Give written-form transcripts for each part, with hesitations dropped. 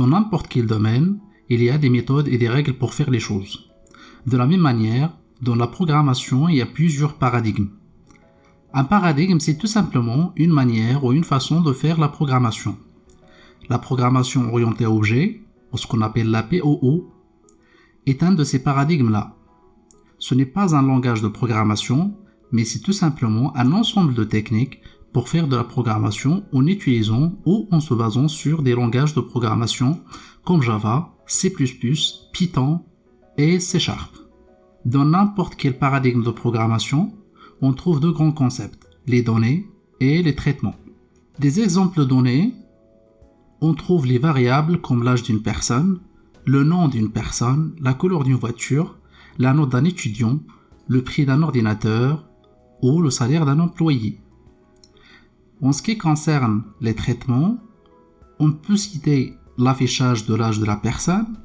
Dans n'importe quel domaine, il y a des méthodes et des règles pour faire les choses. De la même manière, dans la programmation, il y a plusieurs paradigmes. Un paradigme, c'est tout simplement une manière ou une façon de faire la programmation. La programmation orientée objet, ou ce qu'on appelle la POO, est un de ces paradigmes-là. Ce n'est pas un langage de programmation, mais c'est tout simplement un ensemble de techniques pour faire de la programmation en utilisant ou en se basant sur des langages de programmation comme Java, C++, Python et C#. Dans n'importe quel paradigme de programmation, on trouve deux grands concepts, les données et les traitements. Des exemples de données, on trouve les variables comme l'âge d'une personne, le nom d'une personne, la couleur d'une voiture, la note d'un étudiant, le prix d'un ordinateur ou le salaire d'un employé. En ce qui concerne les traitements, on peut citer l'affichage de l'âge de la personne,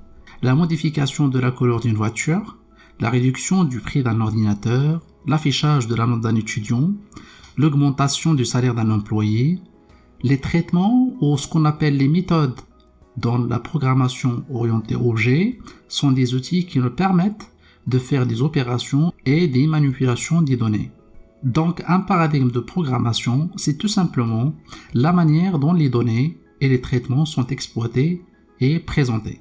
la modification de la couleur d'une voiture, la réduction du prix d'un ordinateur, l'affichage de la note d'un étudiant, l'augmentation du salaire d'un employé, les traitements ou ce qu'on appelle les méthodes dans la programmation orientée objet sont des outils qui nous permettent de faire des opérations et des manipulations des données. Donc un paradigme de programmation, c'est tout simplement la manière dont les données et les traitements sont exploités et présentés.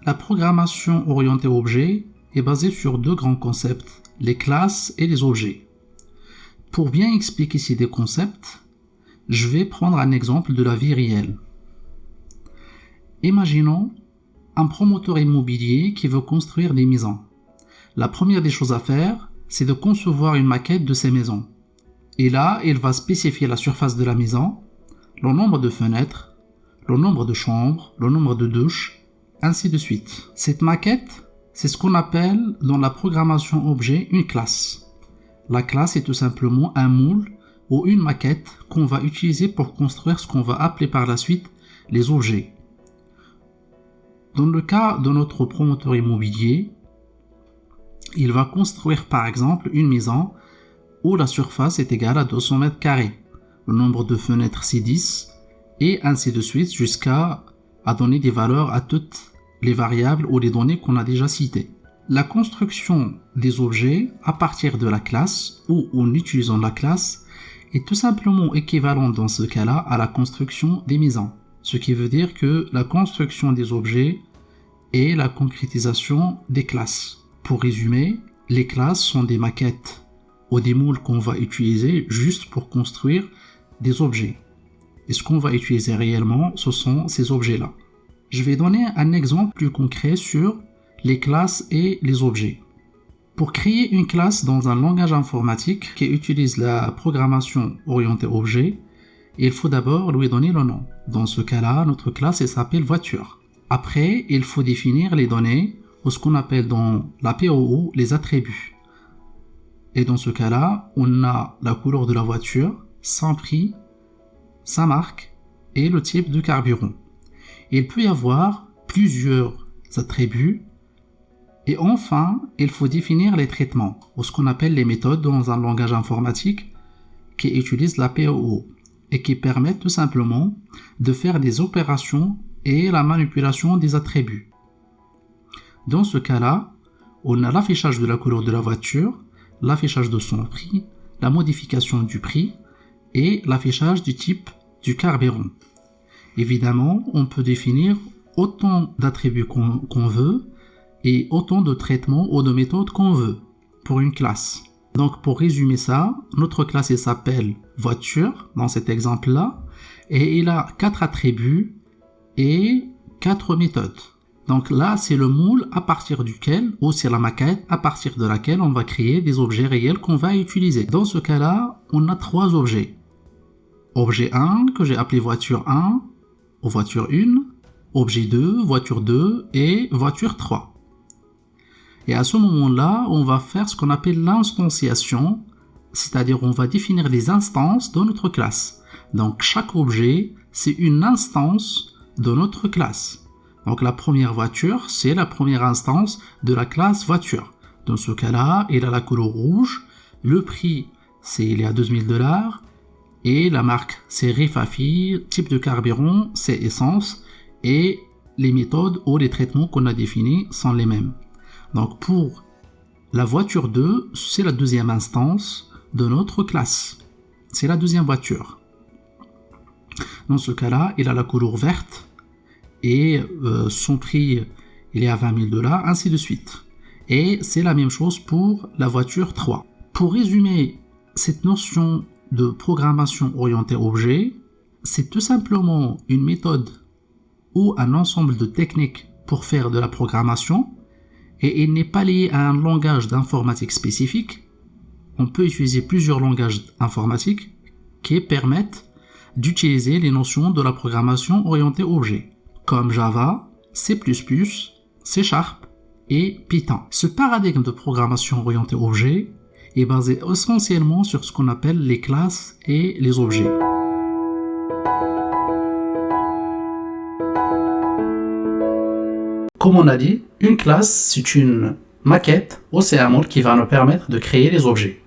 La programmation orientée objet est basée sur deux grands concepts, les classes et les objets. Pour bien expliquer ces deux concepts, je vais prendre un exemple de la vie réelle. Imaginons un promoteur immobilier qui veut construire des maisons. La première des choses à faire, c'est de concevoir une maquette de ces maisons. Et là, il va spécifier la surface de la maison, le nombre de fenêtres, le nombre de chambres, le nombre de douches, ainsi de suite. Cette maquette, c'est ce qu'on appelle dans la programmation objet une classe. La classe est tout simplement un moule ou une maquette qu'on va utiliser pour construire ce qu'on va appeler par la suite les objets. Dans le cas de notre promoteur immobilier, il va construire par exemple une maison où la surface est égale à 200 mètres carrés. Le nombre de fenêtres c'est 10 et ainsi de suite jusqu'à donner des valeurs à toutes les variables ou les données qu'on a déjà citées. La construction des objets à partir de la classe ou en utilisant la classe est tout simplement équivalente dans ce cas-là à la construction des maisons. Ce qui veut dire que la construction des objets est la concrétisation des classes. Pour résumer, les classes sont des maquettes ou des moules qu'on va utiliser juste pour construire des objets. Et ce qu'on va utiliser réellement, ce sont ces objets-là. Je vais donner un exemple plus concret sur les classes et les objets. Pour créer une classe dans un langage informatique qui utilise la programmation orientée objet, il faut d'abord lui donner le nom. Dans ce cas-là, notre classe elle s'appelle voiture. Après, il faut définir les données ou ce qu'on appelle dans la POO les attributs. Et dans ce cas-là, on a la couleur de la voiture, son prix, sa marque et le type de carburant. Il peut y avoir plusieurs attributs. Et enfin, il faut définir les traitements, ou ce qu'on appelle les méthodes dans un langage informatique qui utilise la POO et qui permettent tout simplement de faire des opérations et la manipulation des attributs. Dans ce cas-là, on a l'affichage de la couleur de la voiture, l'affichage de son prix, la modification du prix et l'affichage du type du carburant. Évidemment, on peut définir autant d'attributs qu'on veut et autant de traitements ou de méthodes qu'on veut pour une classe. Donc pour résumer ça, notre classe elle s'appelle voiture dans cet exemple-là et il a 4 attributs et 4 méthodes. Donc là c'est le moule à partir duquel, ou c'est la maquette à partir de laquelle on va créer des objets réels qu'on va utiliser. Dans ce cas-là, on a 3 objets. Objet 1 que j'ai appelé voiture 1 ou voiture 1, objet 2, voiture 2 et voiture 3. Et à ce moment-là, on va faire ce qu'on appelle l'instanciation, c'est-à-dire on va définir les instances de notre classe. Donc chaque objet, c'est une instance de notre classe. Donc la première voiture, c'est la première instance de la classe voiture. Dans ce cas-là, il a la couleur rouge, le prix, il est à $2000, et la marque, c'est Rifafi, type de carburant, c'est essence, et les méthodes ou les traitements qu'on a définis sont les mêmes. Donc pour la voiture 2, c'est la deuxième instance de notre classe. C'est la deuxième voiture. Dans ce cas-là, il a la couleur verte et son prix il est à $20 000, ainsi de suite. Et c'est la même chose pour la voiture 3. Pour résumer cette notion de programmation orientée objet, c'est tout simplement une méthode ou un ensemble de techniques pour faire de la programmation et il n'est pas lié à un langage d'informatique spécifique. On peut utiliser plusieurs langages informatiques qui permettent d'utiliser les notions de la programmation orientée objet, comme Java, C++, C# et Python. Ce paradigme de programmation orientée objet est basé essentiellement sur ce qu'on appelle les classes et les objets. Comme on a dit, une classe, c'est une maquette ou c'est un mode qui va nous permettre de créer les objets.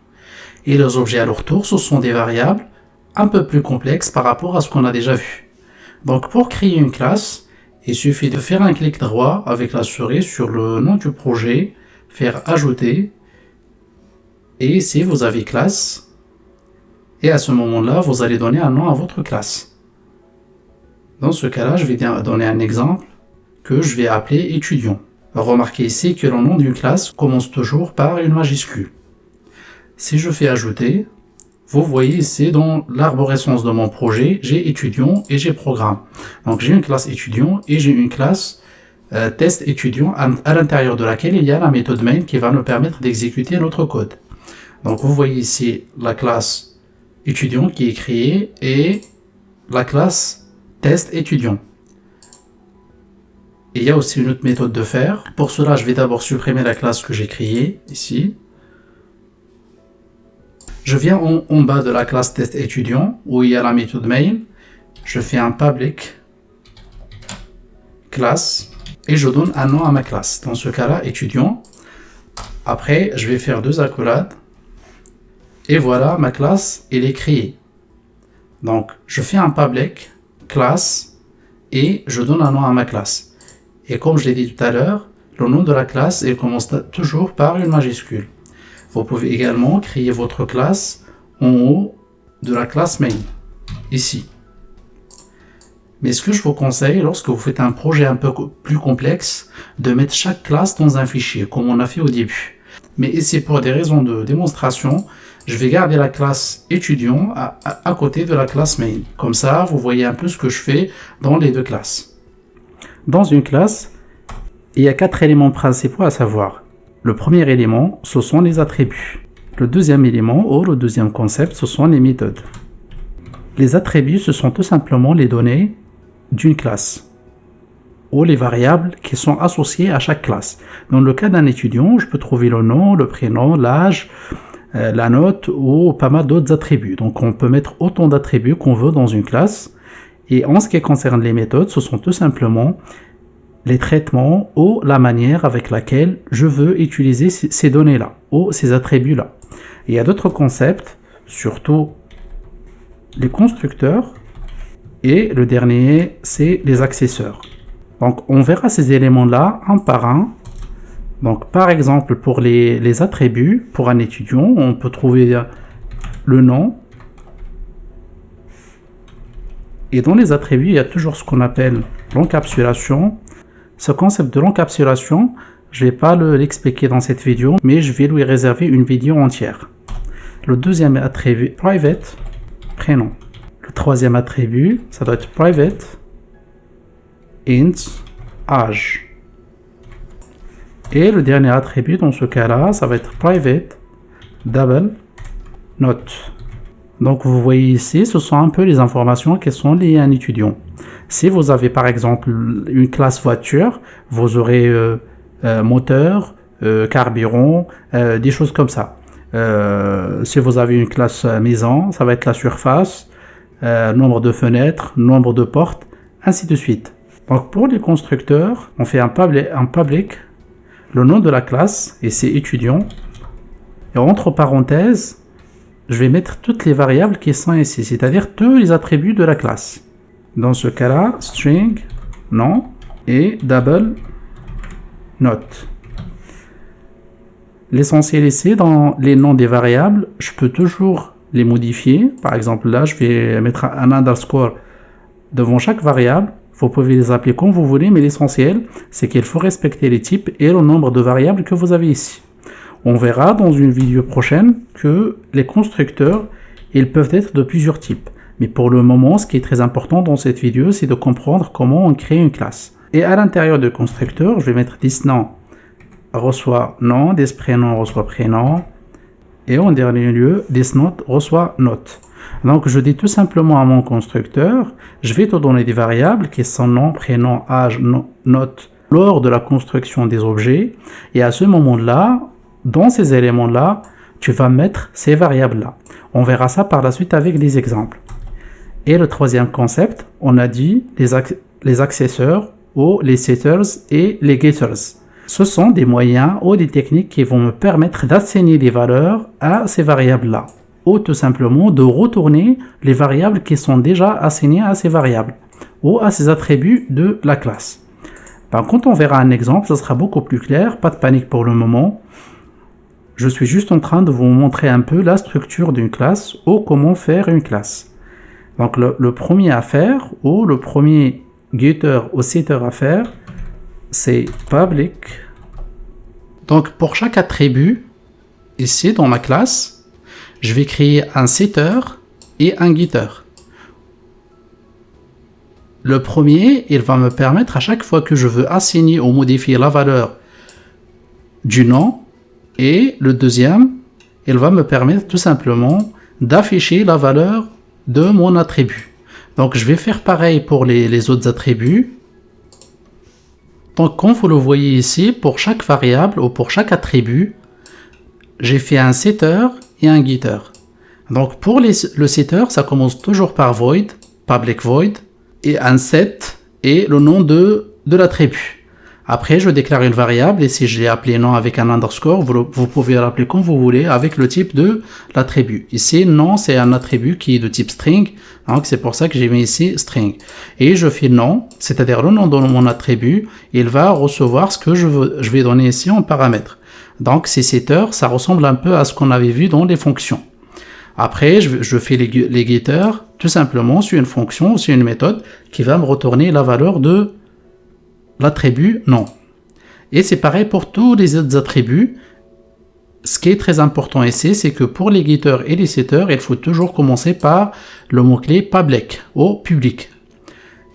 Et les objets à leur tour, ce sont des variables un peu plus complexes par rapport à ce qu'on a déjà vu. Donc pour créer une classe, il suffit de faire un clic droit avec la souris sur le nom du projet, faire ajouter, et ici vous avez classe, et à ce moment-là, vous allez donner un nom à votre classe. Dans ce cas-là, je vais donner un exemple que je vais appeler étudiant. Remarquez ici que le nom d'une classe commence toujours par une majuscule. Si je fais ajouter, vous voyez ici dans l'arborescence de mon projet, j'ai étudiant et j'ai programme. Donc j'ai une classe étudiant et j'ai une classe test étudiant à l'intérieur de laquelle il y a la méthode main qui va nous permettre d'exécuter notre code. Donc vous voyez ici la classe étudiant qui est créée et la classe test étudiant. Il y a aussi une autre méthode de faire. Pour cela, je vais d'abord supprimer la classe que j'ai créée ici. Je viens en bas de la classe test étudiant où il y a la méthode main. Je fais un public class et je donne un nom à ma classe. Dans ce cas-là, étudiant. Après, je vais faire deux accolades. Et voilà, ma classe, elle est créée. Donc, je fais un public class et je donne un nom à ma classe. Et comme je l'ai dit tout à l'heure, le nom de la classe, il commence toujours par une majuscule. Vous pouvez également créer votre classe en haut de la classe main, ici. Mais ce que je vous conseille, lorsque vous faites un projet un peu plus complexe, de mettre chaque classe dans un fichier, comme on a fait au début. Mais ici, pour des raisons de démonstration, je vais garder la classe étudiant à côté de la classe main. Comme ça, vous voyez un peu ce que je fais dans les deux classes. Dans une classe, il y a 4 éléments principaux à savoir. Le premier élément, ce sont les attributs. Le deuxième élément, ou le deuxième concept, ce sont les méthodes. Les attributs, ce sont tout simplement les données d'une classe, ou les variables qui sont associées à chaque classe. Dans le cas d'un étudiant, je peux trouver le nom, le prénom, l'âge, la note, ou pas mal d'autres attributs. Donc on peut mettre autant d'attributs qu'on veut dans une classe. Et en ce qui concerne les méthodes, ce sont tout simplement les traitements ou la manière avec laquelle je veux utiliser ces données-là ou ces attributs-là. Il y a d'autres concepts, surtout les constructeurs, et le dernier, c'est les accesseurs. Donc on verra ces éléments-là un par un. Donc par exemple, pour les attributs, pour un étudiant, on peut trouver le nom. Et dans les attributs, il y a toujours ce qu'on appelle l'encapsulation. Ce concept de l'encapsulation, je ne vais pas l'expliquer dans cette vidéo, mais je vais lui réserver une vidéo entière. Le deuxième attribut, private, prénom. Le troisième attribut, ça doit être private, int, âge. Et le dernier attribut, dans ce cas-là, ça va être private, double, note. Donc vous voyez ici, ce sont un peu les informations qui sont liées à un étudiant. Si vous avez par exemple une classe voiture, vous aurez moteur, carburant, des choses comme ça. Si vous avez une classe maison, ça va être la surface, nombre de fenêtres, nombre de portes, ainsi de suite. Donc pour les constructeurs, on fait un public, le nom de la classe, et c'est étudiant. Et entre parenthèses, je vais mettre toutes les variables qui sont ici, c'est-à-dire tous les attributs de la classe. Dans ce cas-là, string nom et double note. L'essentiel ici, dans les noms des variables, je peux toujours les modifier. Par exemple, là, je vais mettre un underscore devant chaque variable. Vous pouvez les appeler comme vous voulez, mais l'essentiel, c'est qu'il faut respecter les types et le nombre de variables que vous avez ici. On verra dans une vidéo prochaine que les constructeurs, ils peuvent être de plusieurs types. Mais pour le moment, ce qui est très important dans cette vidéo, c'est de comprendre comment on crée une classe. Et à l'intérieur du constructeur, je vais mettre thisNom reçoit nom, thisPrénom reçoit prénom, et en dernier lieu, thisNote reçoit note. Donc je dis tout simplement à mon constructeur, je vais te donner des variables qui sont nom, prénom, âge, note lors de la construction des objets, et à ce moment-là, dans ces éléments-là, tu vas mettre ces variables-là. On verra ça par la suite avec des exemples. Et le troisième concept, on a dit les accesseurs ou les setters et les getters. Ce sont des moyens ou des techniques qui vont me permettre d'assigner des valeurs à ces variables-là, ou tout simplement de retourner les variables qui sont déjà assignées à ces variables, ou à ces attributs de la classe. Quand on verra un exemple, ça sera beaucoup plus clair, pas de panique pour le moment. Je suis juste en train de vous montrer un peu la structure d'une classe, ou comment faire une classe. Donc le premier à faire, ou le premier getter ou setter à faire, c'est public. Donc pour chaque attribut, ici dans ma classe, je vais créer un setter et un getter. Le premier, il va me permettre à chaque fois que je veux assigner ou modifier la valeur du nom, et le deuxième, il va me permettre tout simplement d'afficher la valeur de mon attribut. Donc je vais faire pareil pour les autres attributs. Donc, comme vous le voyez ici, pour chaque variable ou pour chaque attribut, j'ai fait un setter et un getter. Donc, pour le setter, ça commence toujours par void, public void, et un set et le nom de l'attribut. Après, je déclare une variable et si je l'ai appelé nom avec un underscore, vous pouvez l'appeler comme vous voulez avec le type de l'attribut. Ici, nom, c'est un attribut qui est de type string. Donc, c'est pour ça que j'ai mis ici string. Et je fais nom, c'est-à-dire le nom de mon attribut. Il va recevoir ce que je vais donner ici en paramètre. Donc, ces setters, ça ressemble un peu à ce qu'on avait vu dans les fonctions. Après, je fais les getters tout simplement sur une fonction, sur une méthode qui va me retourner la valeur de l'attribut nom. Et c'est pareil pour tous les autres attributs. Ce qui est très important ici, c'est que pour les getters et les setters, il faut toujours commencer par le mot-clé public ou public.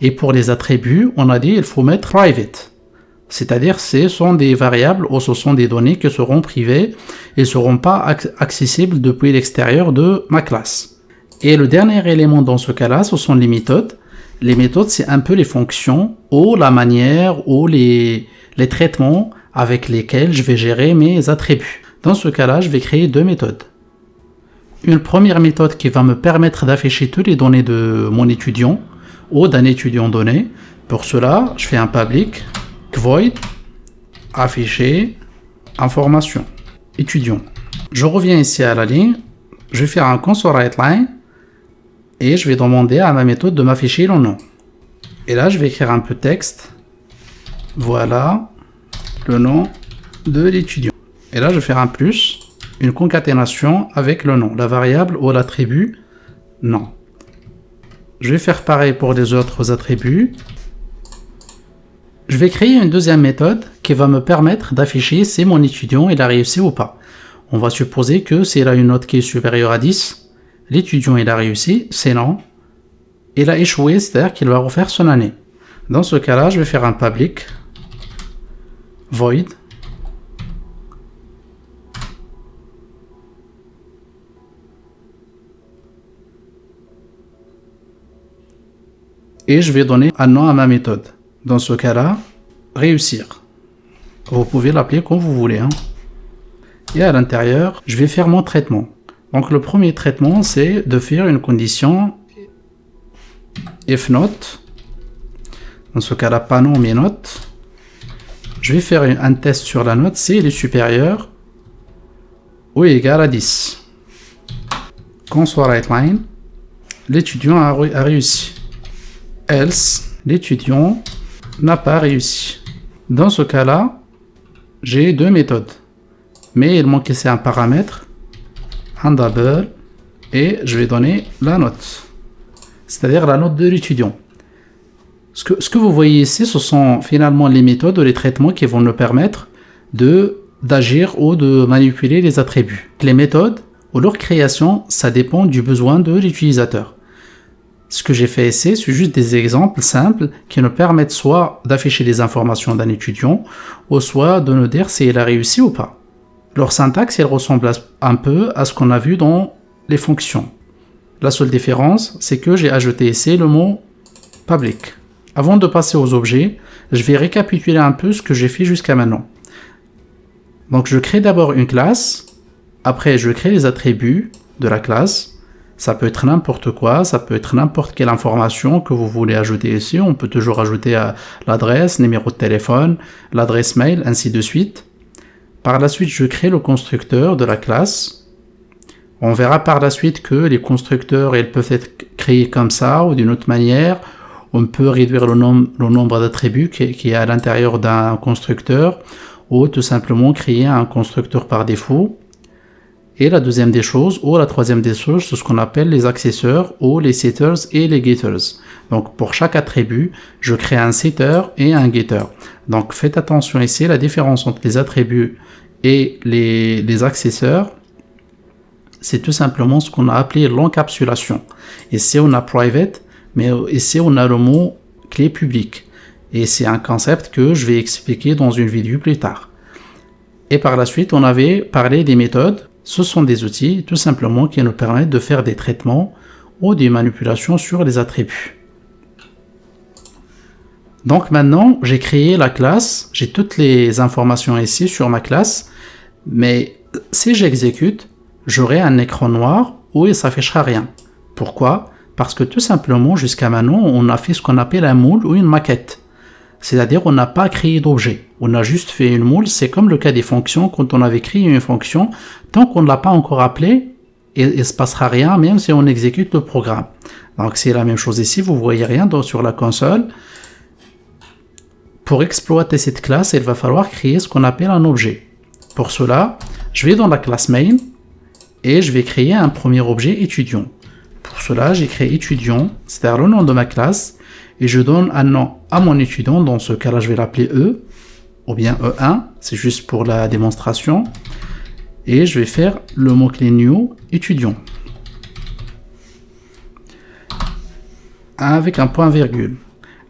Et pour les attributs, on a dit il faut mettre private. C'est-à-dire ce sont des variables ou ce sont des données qui seront privées et ne seront pas accessibles depuis l'extérieur de ma classe. Et le dernier élément dans ce cas-là, ce sont les méthodes. Les méthodes, c'est un peu les fonctions ou la manière ou les traitements avec lesquels je vais gérer mes attributs. Dans ce cas-là, je vais créer deux méthodes. Une première méthode qui va me permettre d'afficher toutes les données de mon étudiant ou d'un étudiant donné. Pour cela, je fais un public void afficher information étudiant. Je reviens ici à la ligne, je vais faire un console_writeLine et je vais demander à ma méthode de m'afficher le nom. Et là, je vais écrire un peu de texte. Voilà le nom de l'étudiant. Et là, je vais faire un plus, une concaténation avec le nom, la variable ou l'attribut nom. Je vais faire pareil pour les autres attributs. Je vais créer une deuxième méthode qui va me permettre d'afficher si mon étudiant il a réussi ou pas. On va supposer que s'il a une note qui est supérieure à 10, l'étudiant il a réussi, sinon il a échoué, c'est-à-dire qu'il va refaire son année. Dans ce cas-là, je vais faire un public void et je vais donner un nom à ma méthode. Dans ce cas-là, réussir. Vous pouvez l'appeler comme vous voulez. Et à l'intérieur, je vais faire mon traitement. Donc le premier traitement, c'est de faire une condition if not. Dans ce cas-là, pas nom mais note. Je vais faire un test sur la note si elle est supérieure ou égale à 10. console_writeLine, l'étudiant a réussi. Else, l'étudiant n'a pas réussi. Dans ce cas-là, j'ai deux méthodes. Mais il manque ici un paramètre, un double, et je vais donner la note. C'est-à-dire la note de l'étudiant. Ce que vous voyez ici, ce sont finalement les méthodes ou les traitements qui vont nous permettre d'agir ou de manipuler les attributs. Les méthodes ou leur création, ça dépend du besoin de l'utilisateur. Ce que j'ai fait ici, c'est juste des exemples simples qui nous permettent soit d'afficher les informations d'un étudiant, ou soit de nous dire s'il a réussi ou pas. Leur syntaxe, elle ressemble un peu à ce qu'on a vu dans les fonctions. La seule différence, c'est que j'ai ajouté ici le mot public. Avant de passer aux objets, je vais récapituler un peu ce que j'ai fait jusqu'à maintenant. Donc je crée d'abord une classe, après je crée les attributs de la classe. Ça peut être n'importe quoi, ça peut être n'importe quelle information que vous voulez ajouter ici. On peut toujours ajouter l'adresse, numéro de téléphone, l'adresse mail, ainsi de suite. Par la suite, je crée le constructeur de la classe. On verra par la suite que les constructeurs, ils peuvent être créés comme ça ou d'une autre manière. On peut réduire le nombre d'attributs qui est à l'intérieur d'un constructeur ou tout simplement créer un constructeur par défaut. Et la deuxième des choses, ou la troisième des choses, c'est ce qu'on appelle les accesseurs ou les setters et les getters. Donc pour chaque attribut, je crée un setter et un getter. Donc faites attention ici, la différence entre les attributs et les accesseurs, c'est tout simplement ce qu'on a appelé l'encapsulation. Ici on a private, mais ici on a le mot clé publique. Et c'est un concept que je vais expliquer dans une vidéo plus tard. Et par la suite, on avait parlé des méthodes. Ce sont des outils tout simplement qui nous permettent de faire des traitements ou des manipulations sur les attributs. Donc maintenant, j'ai créé la classe, j'ai toutes les informations ici sur ma classe, mais si j'exécute, j'aurai un écran noir où il ne s'affichera rien. Pourquoi? Parce que tout simplement, jusqu'à maintenant, on a fait ce qu'on appelle un moule ou une maquette. C'est-à-dire, on n'a pas créé d'objet. On a juste fait une moule. C'est comme le cas des fonctions. Quand on avait créé une fonction, tant qu'on ne l'a pas encore appelée, il ne se passera rien, même si on exécute le programme. Donc, c'est la même chose ici. Vous ne voyez rien sur la console. Pour exploiter cette classe, il va falloir créer ce qu'on appelle un objet. Pour cela, je vais dans la classe main et je vais créer un premier objet étudiant. Pour cela, j'ai créé étudiant, c'est-à-dire le nom de ma classe, et je donne un nom à mon étudiant. Dans ce cas-là, je vais l'appeler E, ou bien E1, c'est juste pour la démonstration. Et je vais faire le mot-clé new, étudiant, avec un point virgule.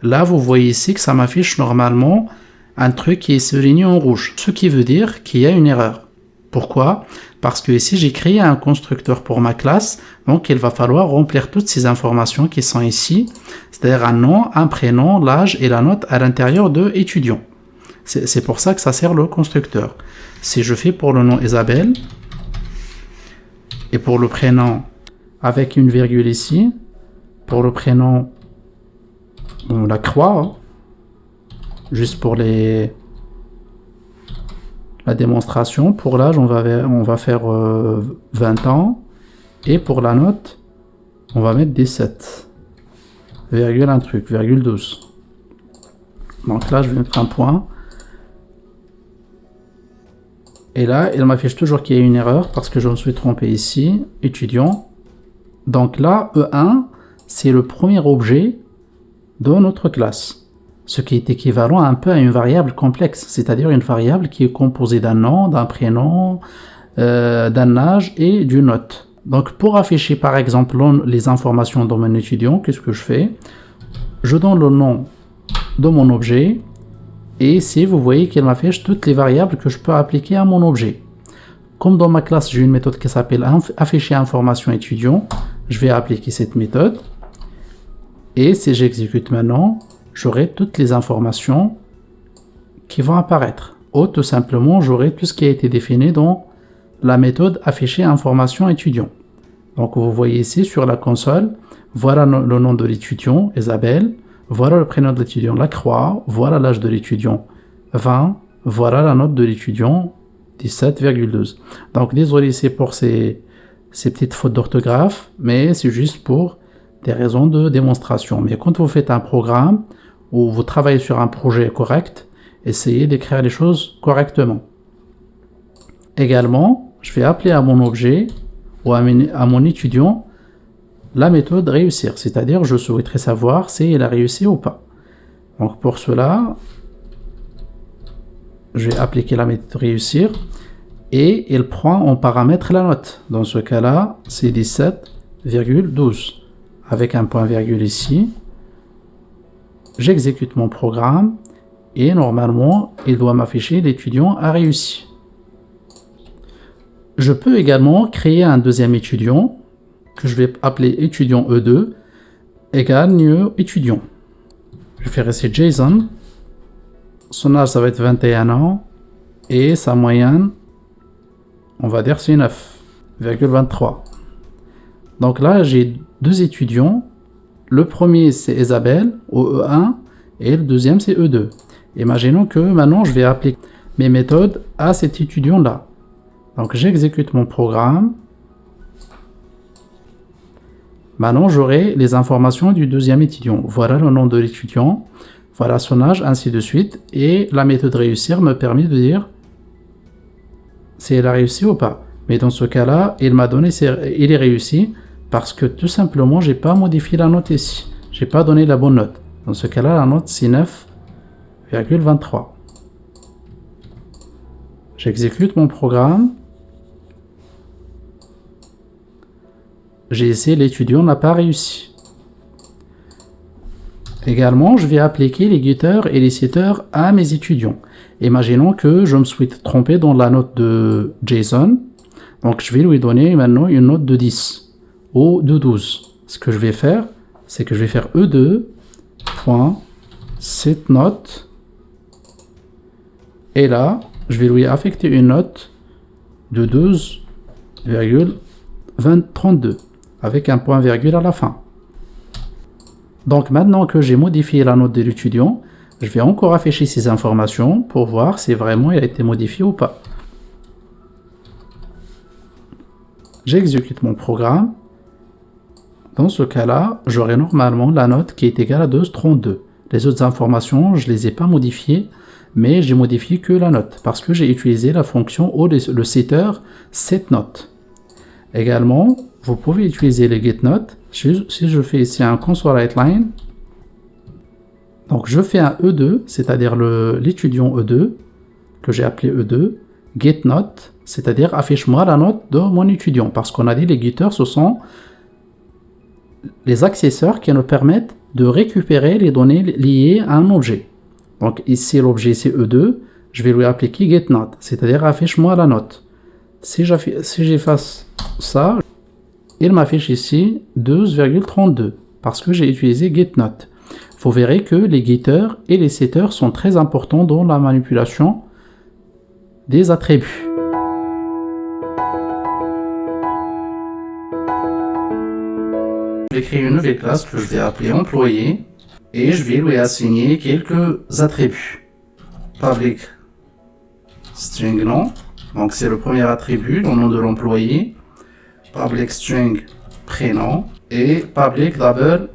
Là, vous voyez ici que ça m'affiche normalement un truc qui est souligné en rouge, ce qui veut dire qu'il y a une erreur. Pourquoi? Parce que ici, j'ai créé un constructeur pour ma classe, donc il va falloir remplir toutes ces informations qui sont ici, c'est-à-dire un nom, un prénom, l'âge et la note à l'intérieur de étudiant. C'est pour ça que ça sert le constructeur. Si je fais pour le nom Isabelle, et pour le prénom avec une virgule ici, pour le prénom, on la croix, hein, juste pour la démonstration. Pour l'âge, on va faire 20 ans. Et pour la note, on va mettre 17. Virgule un truc, virgule 12. Donc là, je vais mettre un point. Et là, il m'affiche toujours qu'il y a une erreur parce que je me suis trompé ici. Étudiant. Donc là, E1, c'est le premier objet de notre classe. Ce qui est équivalent un peu à une variable complexe, c'est-à-dire une variable qui est composée d'un nom, d'un prénom, d'un âge et d'une note. Donc pour afficher par exemple les informations de mon étudiant, qu'est-ce que je fais? Je donne le nom de mon objet et ici vous voyez qu'il m'affiche toutes les variables que je peux appliquer à mon objet. Comme dans ma classe j'ai une méthode qui s'appelle afficher information étudiant, je vais appliquer cette méthode et si j'exécute maintenant, j'aurai toutes les informations qui vont apparaître. Ou tout simplement, j'aurai tout ce qui a été défini dans la méthode afficher information étudiant. Donc vous voyez ici sur la console, voilà le nom de l'étudiant, Isabelle, voilà le prénom de l'étudiant, la croix, voilà l'âge de l'étudiant, 20, voilà la note de l'étudiant, 17,12. Donc désolé ici pour ces petites fautes d'orthographe, mais c'est juste pour des raisons de démonstration. Mais quand vous faites un programme ou vous travaillez sur un projet correct, essayez d'écrire les choses correctement. Également, je vais appeler à mon objet ou à mon étudiant la méthode réussir, c'est-à-dire je souhaiterais savoir si il a réussi ou pas. Donc pour cela, je vais appliquer la méthode réussir et il prend en paramètre la note. Dans ce cas-là, c'est 17,12 avec un point virgule ici. J'exécute mon programme et normalement, il doit m'afficher l'étudiant a réussi. Je peux également créer un deuxième étudiant que je vais appeler étudiant E2 égale new étudiant. Je vais faire ici JSON. Son âge, ça va être 21 ans et sa moyenne, on va dire c'est 9,23. Donc là, j'ai deux étudiants. Le premier, c'est Isabelle au E1 et le deuxième, c'est E2. Imaginons que maintenant, je vais appliquer mes méthodes à cet étudiant-là. Donc, j'exécute mon programme. Maintenant, j'aurai les informations du deuxième étudiant. Voilà le nom de l'étudiant, voilà son âge, ainsi de suite. Et la méthode réussir me permet de dire si elle a réussi ou pas. Mais dans ce cas-là, il m'a donné, il est réussi parce que tout simplement, j'ai pas modifié la note ici. J'ai pas donné la bonne note. Dans ce cas-là, la note c'est 9,23. J'exécute mon programme. J'ai essayé, l'étudiant n'a pas réussi. Également, je vais appliquer les getters et les setters à mes étudiants. Imaginons que je me suis trompé dans la note de JSON. Donc, je vais lui donner maintenant une note de 10 ou de 12. Ce que je vais faire, c'est que je vais faire E2.setNote. Et là, je vais lui affecter une note de 12,32 avec un point virgule à la fin. Donc maintenant que j'ai modifié la note de l'étudiant, je vais encore afficher ces informations pour voir si vraiment elle a été modifiée ou pas. J'exécute mon programme. Dans ce cas-là, j'aurai normalement la note qui est égale à 12,32. Les autres informations, je ne les ai pas modifiées, mais j'ai modifié que la note parce que j'ai utilisé la fonction ou le setter setNote. Également, vous pouvez utiliser les getNote. Si je fais ici un console.writeLine, donc je fais un E2, c'est-à-dire l'étudiant E2, que j'ai appelé E2, getNote, c'est-à-dire affiche-moi la note de mon étudiant, parce qu'on a dit les getters, ce sont les accesseurs qui nous permettent de récupérer les données liées à un objet. Donc ici, l'objet c'est E2, je vais lui appliquer getNote, c'est-à-dire affiche-moi la note. Si j'efface ça, il m'affiche ici 12,32 parce que j'ai utilisé getNote. Vous verrez que les getters et les setters sont très importants dans la manipulation des attributs. Je vais créer une nouvelle classe que je vais appeler employé et je vais lui assigner quelques attributs. Public string nom, donc c'est le premier attribut, le nom de l'employé. Public string prénom et public label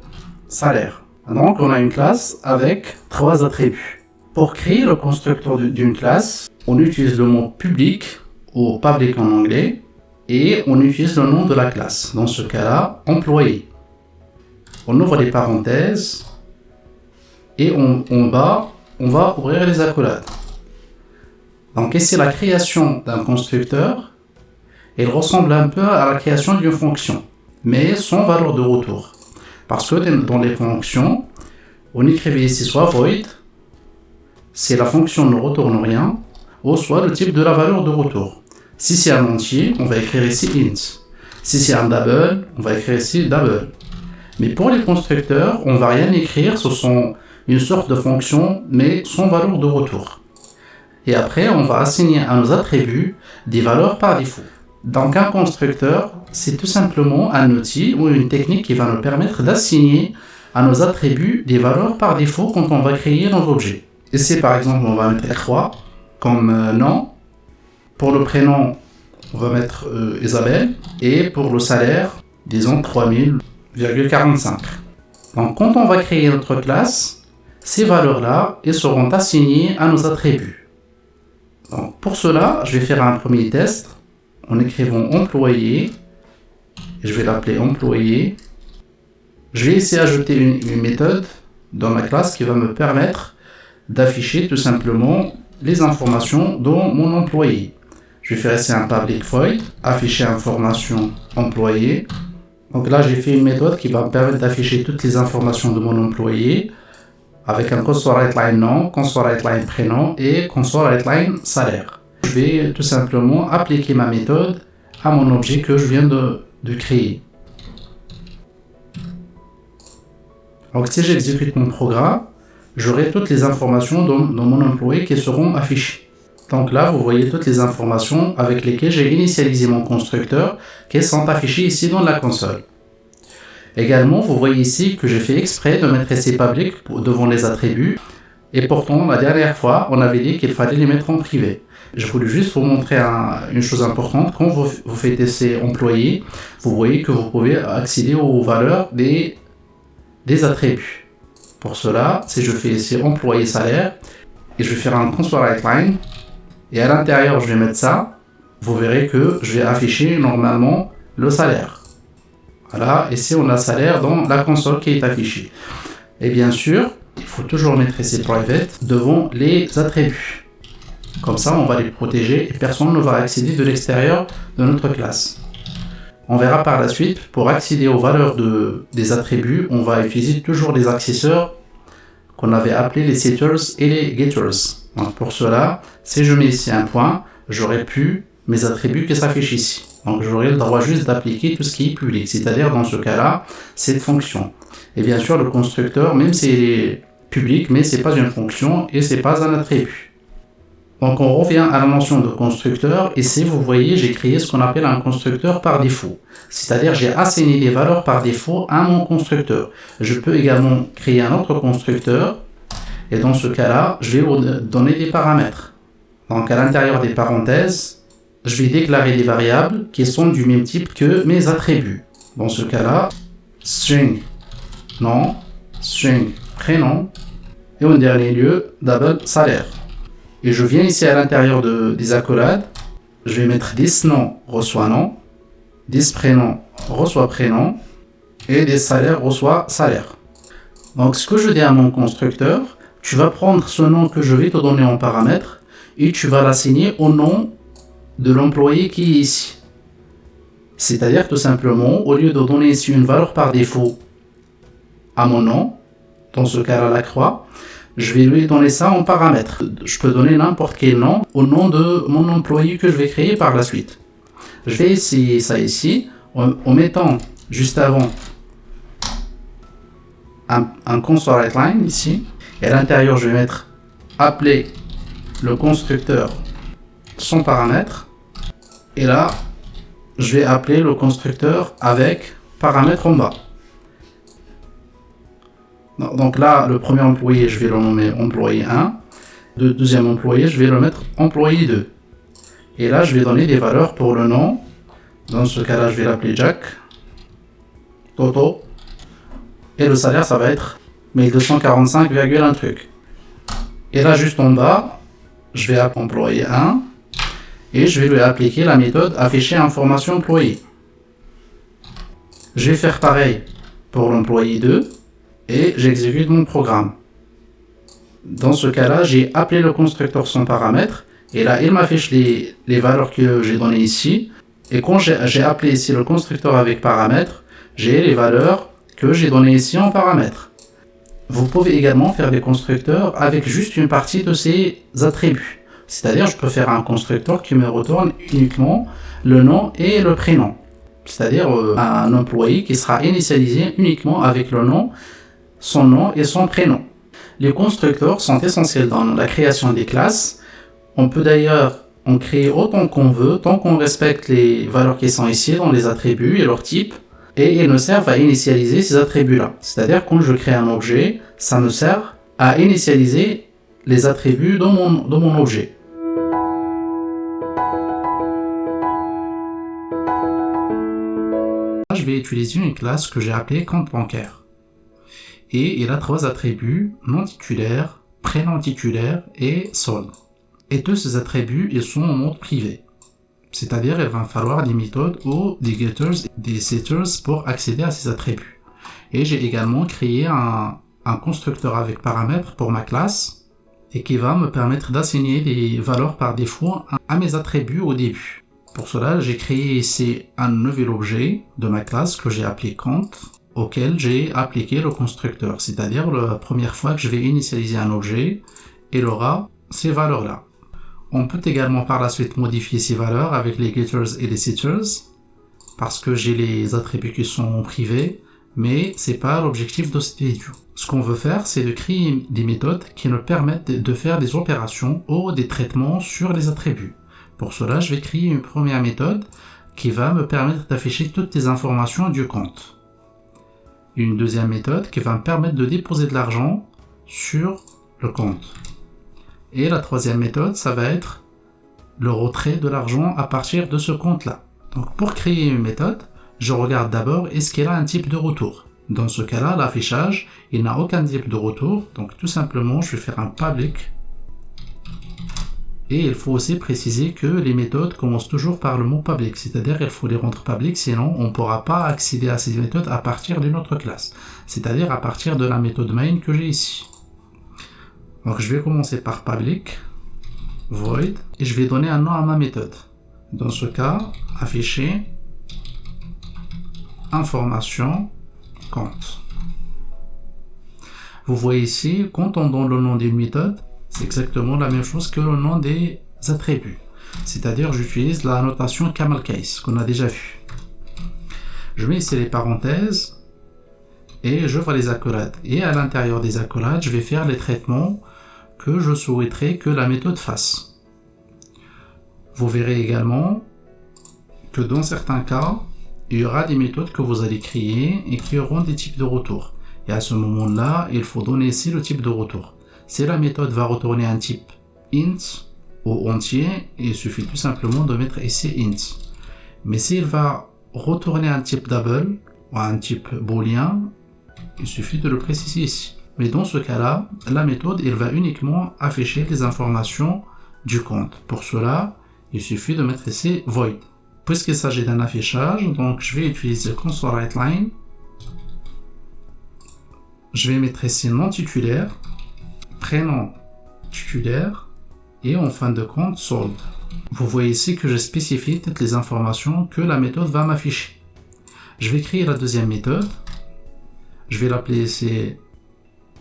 salaire. Donc on a une classe avec trois attributs. Pour créer le constructeur d'une classe, on utilise le mot public ou public en anglais et on utilise le nom de la classe. Dans ce cas-là, employé. On ouvre les parenthèses et en bas, on va ouvrir les accolades. Donc ici, la création d'un constructeur, il ressemble un peu à la création d'une fonction, mais sans valeur de retour. Parce que dans les fonctions, on écrivait ici soit void, si la fonction ne retourne rien, ou soit le type de la valeur de retour. Si c'est un entier, on va écrire ici int. Si c'est un double, on va écrire ici double. Mais pour les constructeurs, on ne va rien écrire, ce sont une sorte de fonction, mais sans valeur de retour. Et après, on va assigner à nos attributs des valeurs par défaut. Donc un constructeur, c'est tout simplement un outil ou une technique qui va nous permettre d'assigner à nos attributs des valeurs par défaut quand on va créer nos objets. Ici par exemple, on va mettre R3 comme nom. Pour le prénom, on va mettre Isabelle. Et pour le salaire, disons 3000,45. Donc quand on va créer notre classe, ces valeurs-là, elles seront assignées à nos attributs. Donc, pour cela, je vais faire un premier test en écrivant employé. Je vais l'appeler employé. Je vais essayer d'ajouter une méthode dans ma classe qui va me permettre d'afficher tout simplement les informations de mon employé. Je vais faire ici un public void, afficher information employé. Donc là, j'ai fait une méthode qui va me permettre d'afficher toutes les informations de mon employé avec un console.writeLine nom, console.writeLine prénom et console.writeLine salaire. Je vais tout simplement appliquer ma méthode à mon objet que je viens de créer. Donc si j'exécute mon programme, j'aurai toutes les informations dans mon employé qui seront affichées. Donc là, vous voyez toutes les informations avec lesquelles j'ai initialisé mon constructeur qui sont affichées ici dans la console. Également, vous voyez ici que j'ai fait exprès de mettre ici public devant les attributs. Et pourtant, la dernière fois, on avait dit qu'il fallait les mettre en privé. Je voulais juste vous montrer une chose importante. Quand vous faites essai employé, vous voyez que vous pouvez accéder aux valeurs des attributs. Pour cela, si je fais ici employé salaire, et je vais faire un console.writeLine, et à l'intérieur, je vais mettre ça, vous verrez que je vais afficher normalement le salaire. Voilà, ici on a salaire dans la console qui est affichée. Et bien sûr, il faut toujours mettre ici private devant les attributs. Comme ça, on va les protéger et personne ne va accéder de l'extérieur de notre classe. On verra par la suite, pour accéder aux valeurs des attributs, on va utiliser toujours les accesseurs qu'on avait appelés les setters et les getters. Donc pour cela, si je mets ici un point, j'aurai plus mes attributs qui s'affichent ici. Donc j'aurai le droit juste d'appliquer tout ce qui est public, c'est-à-dire dans ce cas-là, cette fonction. Et bien sûr, le constructeur, même s'il est public, mais c'est pas une fonction et c'est pas un attribut. Donc on revient à la mention de constructeur. Ici, vous voyez, j'ai créé ce qu'on appelle un constructeur par défaut. C'est-à-dire j'ai assigné les valeurs par défaut à mon constructeur. Je peux également créer un autre constructeur. Et dans ce cas-là, je vais vous donner des paramètres. Donc à l'intérieur des parenthèses, je vais déclarer des variables qui sont du même type que mes attributs. Dans ce cas-là, string nom, string prénom, et en dernier lieu, double salaire. Et je viens ici à l'intérieur des accolades, je vais mettre this nom reçoit nom, this prénom reçoit prénom, et des salaires reçoit salaire. Donc ce que je dis à mon constructeur, tu vas prendre ce nom que je vais te donner en paramètre, et tu vas l'assigner au nom de l'employé qui est ici. C'est-à-dire tout simplement, au lieu de donner ici une valeur par défaut à mon nom, dans ce cas-là la croix, je vais lui donner ça en paramètre. Je peux donner n'importe quel nom au nom de mon employé que je vais créer par la suite. Je vais essayer ça ici en mettant juste avant un console.writeLine ici. Et à l'intérieur, je vais mettre appeler le constructeur sans paramètre. Et là, je vais appeler le constructeur avec paramètre en bas. Donc là, le premier employé, je vais le nommer employé 1. Le deuxième employé, je vais le mettre employé 2. Et là, je vais donner des valeurs pour le nom. Dans ce cas-là, je vais l'appeler Jack. Toto. Et le salaire, ça va être 1245, un truc. Et là, juste en bas, je vais appeler employé 1. Et je vais lui appliquer la méthode afficher information employé. Je vais faire pareil pour l'employé 2. Et j'exécute mon programme. Dans ce cas-là, j'ai appelé le constructeur sans paramètre. Et là, il m'affiche les valeurs que j'ai données ici. Et quand j'ai appelé ici le constructeur avec paramètre, j'ai les valeurs que j'ai données ici en paramètre. Vous pouvez également faire des constructeurs avec juste une partie de ces attributs. C'est-à-dire, je peux faire un constructeur qui me retourne uniquement le nom et le prénom. C'est-à-dire un employé qui sera initialisé uniquement avec le nom, son nom et son prénom. Les constructeurs sont essentiels dans la création des classes. On peut d'ailleurs en créer autant qu'on veut, tant qu'on respecte les valeurs qui sont ici dans les attributs et leurs types. Et ils nous servent à initialiser ces attributs-là. C'est-à-dire quand je crée un objet, ça me sert à initialiser les attributs de mon objet. Je vais utiliser une classe que j'ai appelée compte bancaire. Et il a 3 attributs, nom titulaire, prénom titulaire et solde. Et tous ces attributs, ils sont en mode privé. C'est-à-dire, il va falloir des méthodes ou des getters et des setters pour accéder à ces attributs. Et j'ai également créé un constructeur avec paramètres pour ma classe et qui va me permettre d'assigner des valeurs par défaut à mes attributs au début. Pour cela, j'ai créé ici un nouvel objet de ma classe que j'ai appelé compte, auquel j'ai appliqué le constructeur. C'est-à-dire, la première fois que je vais initialiser un objet, il aura ces valeurs-là. On peut également par la suite modifier ces valeurs avec les getters et les setters, parce que j'ai les attributs qui sont privés, mais c'est pas l'objectif de cette vidéo. Ce qu'on veut faire, c'est de créer des méthodes qui nous permettent de faire des opérations ou des traitements sur les attributs. Pour cela, je vais créer une première méthode qui va me permettre d'afficher toutes les informations du compte. Une deuxième méthode qui va me permettre de déposer de l'argent sur le compte. Et la troisième méthode, ça va être le retrait de l'argent à partir de ce compte-là. Donc pour créer une méthode, je regarde d'abord est-ce qu'elle a un type de retour. Dans ce cas-là, l'affichage, il n'a aucun type de retour. Donc tout simplement, je vais faire un public. Et il faut aussi préciser que les méthodes commencent toujours par le mot public. C'est-à-dire il faut les rendre publics, sinon on ne pourra pas accéder à ces méthodes à partir d'une autre classe. C'est-à-dire à partir de la méthode main que j'ai ici. Donc je vais commencer par public, void, et je vais donner un nom à ma méthode. Dans ce cas, afficher information compte. Vous voyez ici, quand on donne le nom d'une méthode, c'est exactement la même chose que le nom des attributs. C'est-à-dire j'utilise la notation camel case qu'on a déjà vu. Je mets ici les parenthèses et je vois les accolades. Et à l'intérieur des accolades, je vais faire les traitements que je souhaiterais que la méthode fasse. Vous verrez également que dans certains cas, il y aura des méthodes que vous allez créer et qui auront des types de retour. Et à ce moment-là, il faut donner ici le type de retour. Si la méthode va retourner un type int ou entier, il suffit tout simplement de mettre ici int. Mais s'il va retourner un type double ou un type booléen, il suffit de le préciser ici. Mais dans ce cas-là, la méthode elle va uniquement afficher les informations du compte. Pour cela, il suffit de mettre ici void. Puisqu'il s'agit d'un affichage, donc je vais utiliser console_writeLine. Je vais mettre ici nom titulaire, prénom titulaire et en fin de compte solde. Vous voyez ici que j'ai spécifié toutes les informations que la méthode va m'afficher. Je vais créer la deuxième méthode. Je vais l'appeler ici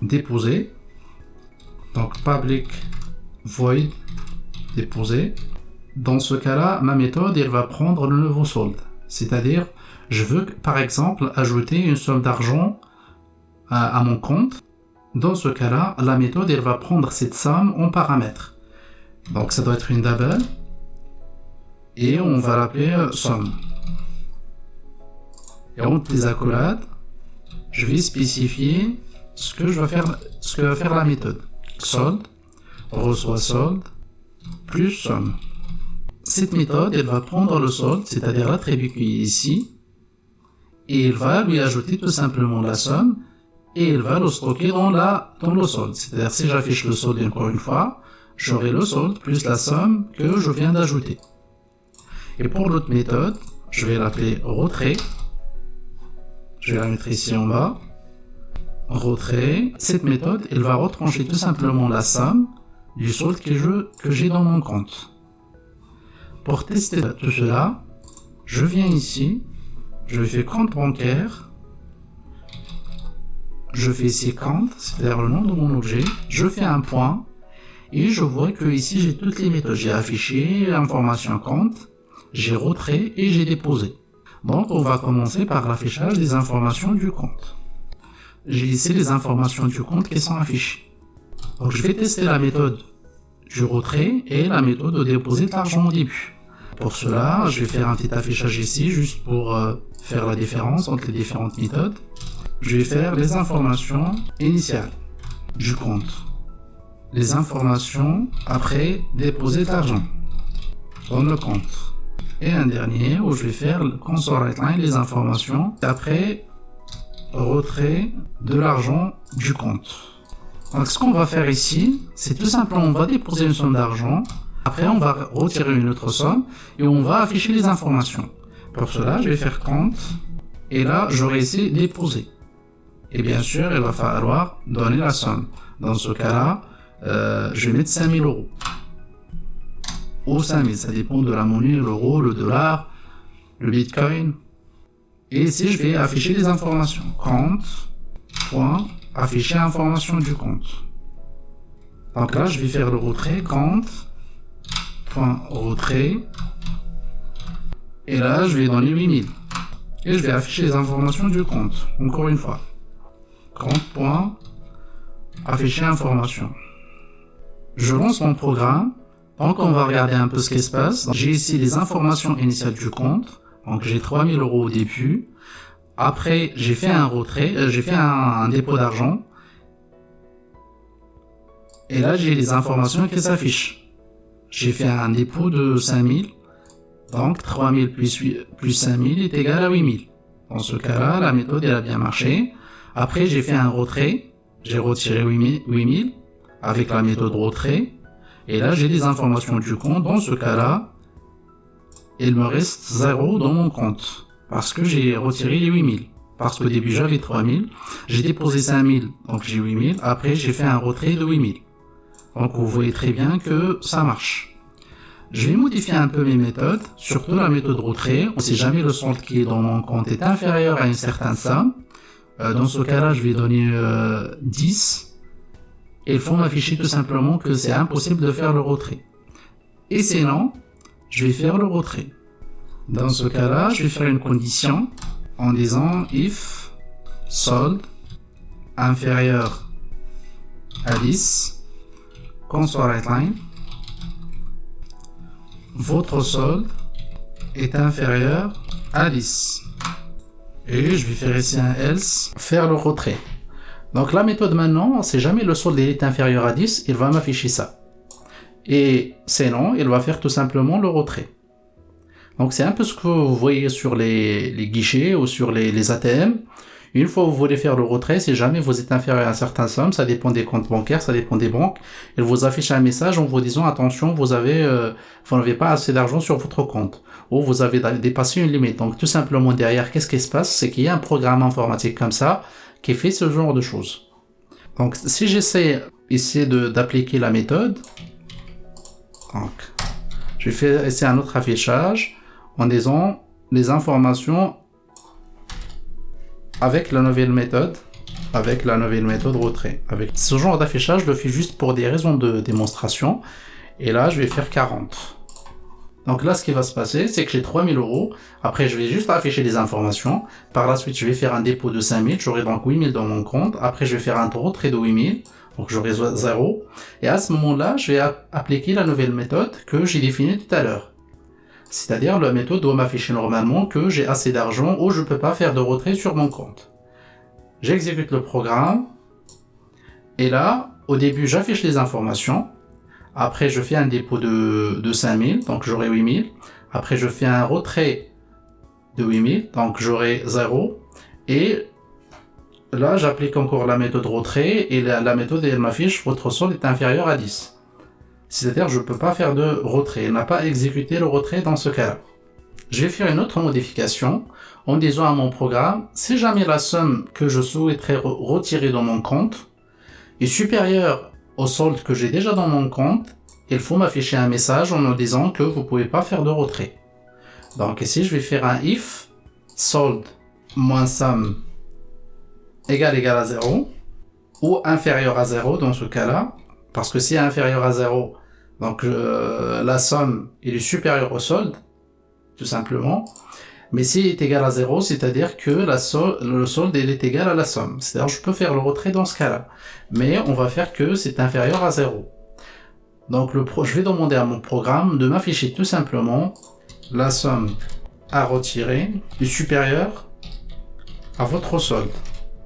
déposer. Donc public void déposer. Dans ce cas-là, ma méthode elle va prendre le nouveau solde. C'est-à-dire, je veux par exemple ajouter une somme d'argent à mon compte. Dans ce cas-là, la méthode elle va prendre cette somme en paramètre. Donc ça doit être une double et on va l'appeler somme. Et entre les accolades, je vais spécifier ce que va faire la méthode. Solde reçoit solde plus somme. Cette méthode, elle va prendre le solde, c'est-à-dire l'attribut qui est ici, et il va lui ajouter tout simplement la somme, et il va le stocker dans le solde. C'est-à-dire si j'affiche le solde encore une fois, j'aurai le solde plus la somme que je viens d'ajouter. Et pour l'autre méthode, je vais l'appeler retrait. Je vais la mettre ici en bas. Retrait. Cette méthode, elle va retrancher tout simplement la somme du solde que j'ai dans mon compte. Pour tester tout cela, je viens ici, je fais compte bancaire, je fais ici compte, c'est-à-dire le nom de mon objet, je fais un point, et je vois que ici j'ai toutes les méthodes. J'ai affiché l'information compte, j'ai retrait et j'ai déposé. Donc on va commencer par l'affichage des informations du compte. J'ai ici les informations du compte qui sont affichées. Donc je vais tester la méthode du retrait et la méthode de déposer de l'argent au début. Pour cela, je vais faire un petit affichage ici, juste pour faire la différence entre les différentes méthodes. Je vais faire les informations initiales du compte. Les informations après déposer de l'argent dans le compte. Et un dernier où je vais faire le console_writeLine, les informations après retrait de l'argent du compte. Donc ce qu'on va faire ici, c'est tout simplement on va déposer une somme d'argent, après on va retirer une autre somme et on va afficher les informations. Pour cela, je vais faire compte et là j'aurai ici déposer. Et bien sûr, il va falloir donner la somme. Dans ce cas-là, je vais mettre 5000 euros. Ou 5000, ça dépend de la monnaie, l'euro, le dollar, le bitcoin. Et ici, je vais afficher les informations. Compte, point, afficher information du compte. Donc là, je vais faire le retrait, compte, point, retrait. Et là, je vais donner 8000. Et je vais afficher les informations du compte. Encore une fois. Compte, point, afficher information. Je lance mon programme. Donc on va regarder un peu ce qui se passe. J'ai ici les informations initiales du compte. Donc j'ai 3000 euros au début. Après j'ai fait un retrait, j'ai fait un dépôt d'argent. Et là j'ai les informations qui s'affichent. J'ai fait un dépôt de 5000. Donc 3000 plus 5000 est égal à 8000. Dans ce cas-là, la méthode elle a bien marché. Après j'ai fait un retrait. J'ai retiré 8000 avec la méthode retrait. Et là, j'ai les informations du compte. Dans ce cas-là, il me reste 0 dans mon compte. Parce que j'ai retiré les 8000. Parce qu'au début, j'avais 3000. J'ai déposé 5000, donc j'ai 8000. Après, j'ai fait un retrait de 8000. Donc, vous voyez très bien que ça marche. Je vais modifier un peu mes méthodes. Surtout la méthode retrait. Si jamais le solde qui est dans mon compte est inférieur à une certaine somme. Dans ce cas-là, je vais donner 10. Et il faut m'afficher tout simplement que c'est impossible de faire le retrait. Et sinon, je vais faire le retrait. Dans ce cas-là, je vais faire une condition en disant if solde inférieur à 10, console writeLine, votre solde est inférieur à 10. Et je vais faire ici un else, faire le retrait. Donc la méthode maintenant, si jamais le solde est inférieur à 10, il va m'afficher ça. Et sinon, il va faire tout simplement le retrait. Donc c'est un peu ce que vous voyez sur les guichets ou sur les ATM. Une fois que vous voulez faire le retrait, si jamais vous êtes inférieur à un certain somme, ça dépend des comptes bancaires, ça dépend des banques, il vous affiche un message en vous disant attention, vous n'avez pas assez d'argent sur votre compte ou vous avez dépassé une limite. Donc tout simplement derrière, qu'est-ce qui se passe? C'est qu'il y a un programme informatique comme ça qui fait ce genre de choses. Donc si j'essaie ici d'appliquer la méthode, donc, je fais ici un autre affichage en disant les informations avec la nouvelle méthode retrait. Avec ce genre d'affichage, je le fais juste pour des raisons de démonstration. Et là, je vais faire 40. Donc là, ce qui va se passer, c'est que j'ai 3000 euros. Après, je vais juste afficher les informations. Par la suite, je vais faire un dépôt de 5000. J'aurai donc 8000 dans mon compte. Après, je vais faire un retrait de 8000. Donc, j'aurai 0. Et à ce moment-là, je vais appliquer la nouvelle méthode que j'ai définie tout à l'heure. C'est-à-dire, la méthode doit m'afficher normalement que j'ai assez d'argent ou je ne peux pas faire de retrait sur mon compte. J'exécute le programme. Et là, au début, j'affiche les informations. Après, je fais un dépôt de 5000, donc j'aurai 8000. Après, je fais un retrait de 8000, donc j'aurai 0. Et là, j'applique encore la méthode retrait et la méthode, elle m'affiche votre solde est inférieur à 10. C'est-à-dire, je ne peux pas faire de retrait. Elle n'a pas exécuté le retrait dans ce cas-là. Je vais faire une autre modification en disant à mon programme, si jamais la somme que je souhaiterais retirer dans mon compte est supérieure au solde que j'ai déjà dans mon compte, il faut m'afficher un message en me disant que vous ne pouvez pas faire de retrait. Donc ici, je vais faire un if solde moins somme égal à 0 ou inférieur à 0 dans ce cas-là, parce que si inférieur à 0, donc la somme est supérieure au solde, tout simplement. Mais s'il est égal à 0, c'est-à-dire que le solde il est égal à la somme. C'est-à-dire je peux faire le retrait dans ce cas-là. Mais on va faire que c'est inférieur à 0. Donc je vais demander à mon programme de m'afficher tout simplement la somme à retirer est supérieure à votre solde.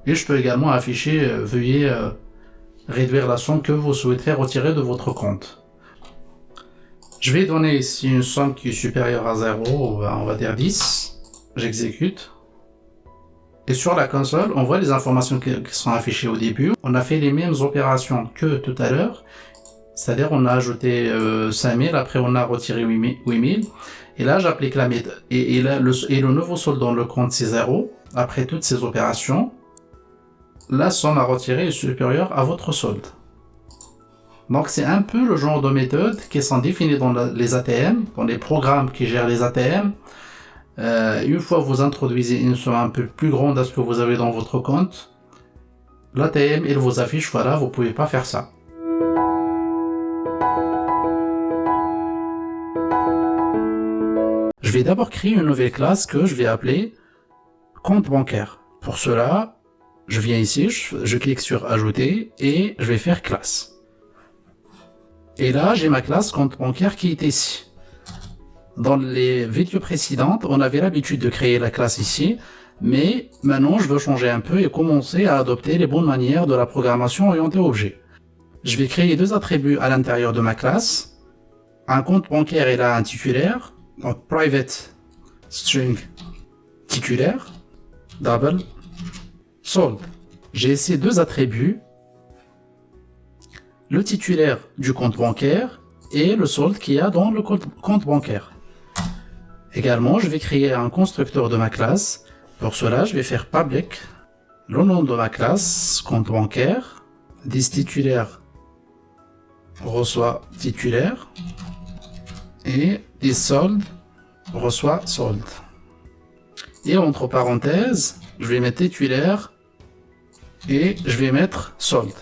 Et je peux également afficher veuillez réduire la somme que vous souhaiterez retirer de votre compte. Je vais donner ici une somme qui est supérieure à 0, on va dire 10. J'exécute. Et sur la console, on voit les informations qui sont affichées au début. On a fait les mêmes opérations que tout à l'heure. C'est-à-dire, on a ajouté 5000, après on a retiré 8000. Et là, j'applique la méthode. Et le nouveau solde dans le compte, c'est 0. Après toutes ces opérations, la somme à retirer est supérieure à votre solde. Donc, c'est un peu le genre de méthodes qui sont définies dans les ATM, dans les programmes qui gèrent les ATM. Une fois que vous introduisez une somme un peu plus grande à ce que vous avez dans votre compte, l'ATM, il vous affiche, voilà, vous pouvez pas faire ça. Je vais d'abord créer une nouvelle classe que je vais appeler compte bancaire. Pour cela, je viens ici, je clique sur ajouter et je vais faire classe. Et là, j'ai ma classe compte bancaire qui est ici. Dans les vidéos précédentes, on avait l'habitude de créer la classe ici, mais maintenant, je veux changer un peu et commencer à adopter les bonnes manières de la programmation orientée objet. Je vais créer deux attributs à l'intérieur de ma classe. Un compte bancaire et là un titulaire, donc private string titulaire, double solde. J'ai ces deux attributs, le titulaire du compte bancaire et le solde qu'il y a dans le compte bancaire. Également, je vais créer un constructeur de ma classe. Pour cela, je vais faire public, le nom de ma classe, compte bancaire, this titulaire reçoit titulaire, et this solde reçoit solde. Et entre parenthèses, je vais mettre titulaire et je vais mettre solde.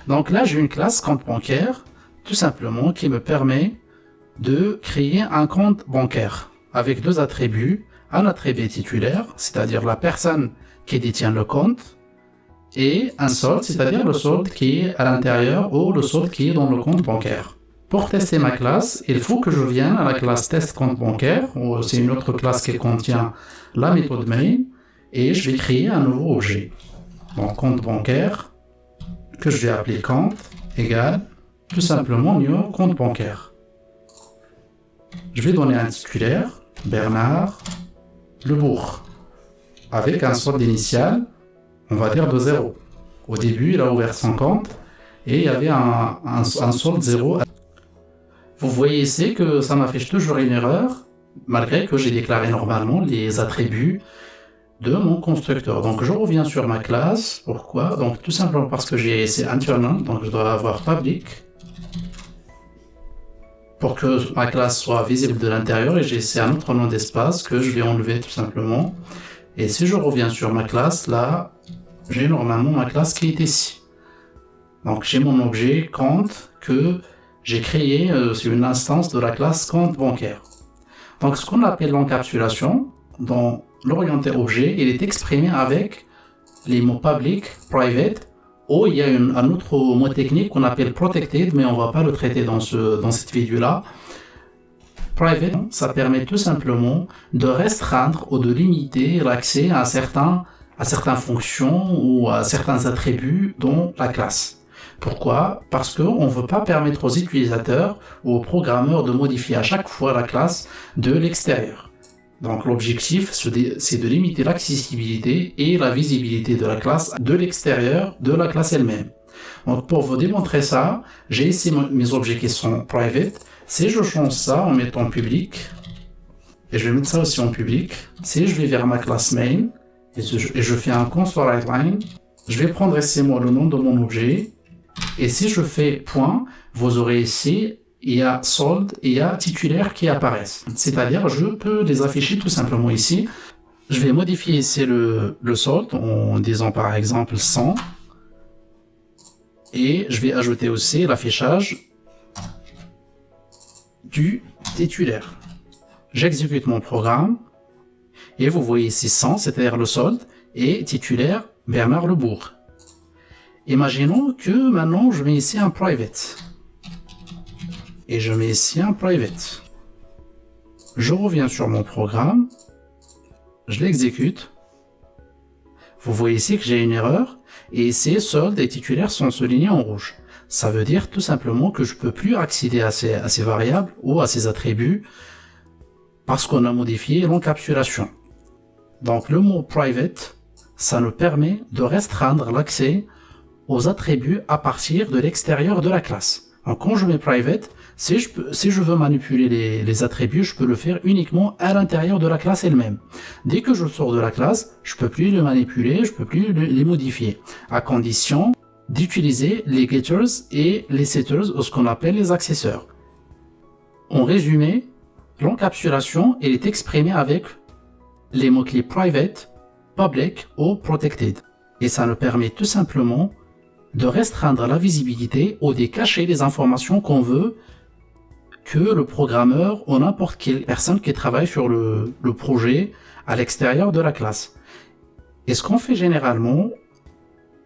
Donc là, j'ai une classe compte bancaire, tout simplement, qui me permet de créer un compte bancaire avec deux attributs. Un attribut titulaire, c'est-à-dire la personne qui détient le compte, et un solde, c'est-à-dire le solde qui est à l'intérieur ou le solde qui est dans le compte bancaire. Pour tester ma classe, il faut que je vienne à la classe test compte bancaire, ou c'est une autre classe qui contient la méthode main, et je vais créer un nouveau objet. Donc compte bancaire, que je vais appeler compte, égale, tout simplement new compte bancaire. Je vais donner un titulaire, Bernard Lebourg, avec un solde initial, on va dire de 0. Au début, il a ouvert son compte, et il y avait un solde 0. Vous voyez ici que ça m'affiche toujours une erreur, malgré que j'ai déclaré normalement les attributs de mon constructeur. Donc je reviens sur ma classe. Pourquoi? Donc tout simplement parce que c'est internal, donc je dois avoir public pour que ma classe soit visible de l'intérieur, et c'est un autre nom d'espace que je vais enlever tout simplement. Et si je reviens sur ma classe, là, j'ai normalement ma classe qui est ici. Donc j'ai mon objet compte que j'ai créé sur une instance de la classe compte bancaire. Donc ce qu'on appelle l'encapsulation, dans l'orienté objet, il est exprimé avec les mots public, private, ou il y a un autre mot technique qu'on appelle protected, mais on ne va pas le traiter dans cette vidéo-là. Private, ça permet tout simplement de restreindre ou de limiter l'accès à certaines fonctions ou à certains attributs dans la classe. Pourquoi? Parce qu'on ne veut pas permettre aux utilisateurs ou aux programmeurs de modifier à chaque fois la classe de l'extérieur. Donc l'objectif, c'est de limiter l'accessibilité et la visibilité de la classe de l'extérieur de la classe elle-même. Donc pour vous démontrer ça, j'ai ici mes objets qui sont private. Si je change ça en mettant public, et je vais mettre ça aussi en public, si je vais vers ma classe main, et je fais un console writeLine, je vais prendre ici moi le nom de mon objet, et si je fais point, vous aurez ici, il y a solde et il y a titulaire qui apparaissent. C'est-à-dire, je peux les afficher tout simplement ici. Je vais modifier ici le solde en disant par exemple 100. Et je vais ajouter aussi l'affichage du titulaire. J'exécute mon programme. Et vous voyez ici 100, c'est-à-dire le solde, et titulaire Bernard Lebourg. Imaginons que maintenant je mets ici un private. Et je mets ici un private. Je reviens sur mon programme, je l'exécute. Vous voyez ici que j'ai une erreur, et ici solde et titulaire sont soulignés en rouge. Ça veut dire tout simplement que je ne peux plus accéder à ces variables ou à ces attributs parce qu'on a modifié l'encapsulation. Donc le mot private, ça nous permet de restreindre l'accès aux attributs à partir de l'extérieur de la classe. Donc quand je mets private, si je veux manipuler les attributs, je peux le faire uniquement à l'intérieur de la classe elle-même. Dès que je sors de la classe, je peux plus le manipuler, je peux plus les modifier, à condition d'utiliser les getters et les setters, ou ce qu'on appelle les accesseurs. En résumé, l'encapsulation, elle est exprimée avec les mots-clés private, public ou protected. Et ça nous permet tout simplement de restreindre la visibilité ou de cacher les informations qu'on veut que le programmeur ou n'importe quelle personne qui travaille sur le projet à l'extérieur de la classe. Et ce qu'on fait généralement,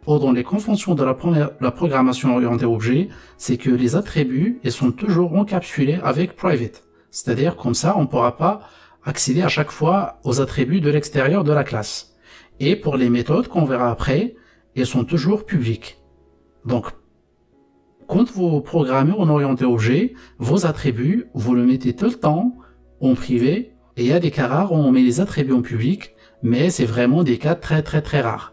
ou dans les conventions de la programmation orientée objet, c'est que les attributs ils sont toujours encapsulés avec private. C'est-à-dire comme ça, on ne pourra pas accéder à chaque fois aux attributs de l'extérieur de la classe. Et pour les méthodes qu'on verra après, elles sont toujours publiques. Donc, quand vous programmez en orienté objet, vos attributs, vous le mettez tout le temps en privé, et il y a des cas rares où on met les attributs en public, mais c'est vraiment des cas très très très rares.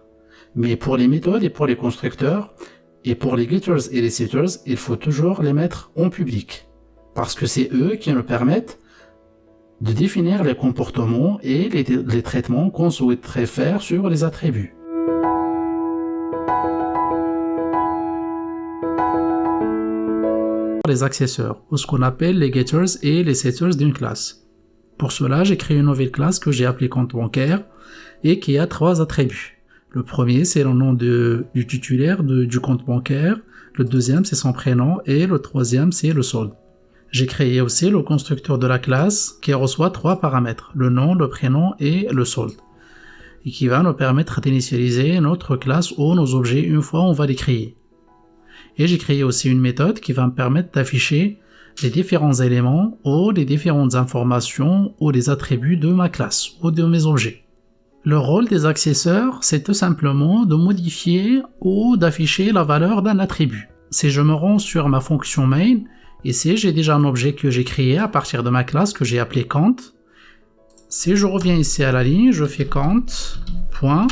Mais pour les méthodes et pour les constructeurs, et pour les getters et les setters, il faut toujours les mettre en public. Parce que c'est eux qui nous permettent de définir les comportements et les traitements qu'on souhaiterait faire sur les attributs. Les accesseurs, ou ce qu'on appelle les getters et les setters d'une classe. Pour cela, j'ai créé une nouvelle classe que j'ai appelée compte bancaire et qui a 3 attributs. Le premier, c'est le nom du titulaire du compte bancaire. Le deuxième, c'est son prénom. Et le troisième, c'est le solde. J'ai créé aussi le constructeur de la classe qui reçoit 3 paramètres, le nom, le prénom et le solde, et qui va nous permettre d'initialiser notre classe ou nos objets une fois on va les créer. Et j'ai créé aussi une méthode qui va me permettre d'afficher les différents éléments ou les différentes informations ou les attributs de ma classe ou de mes objets. Le rôle des accesseurs, c'est tout simplement de modifier ou d'afficher la valeur d'un attribut. Si je me rends sur ma fonction main, ici j'ai déjà un objet que j'ai créé à partir de ma classe que j'ai appelé count. Si je reviens ici à la ligne, je fais count, point.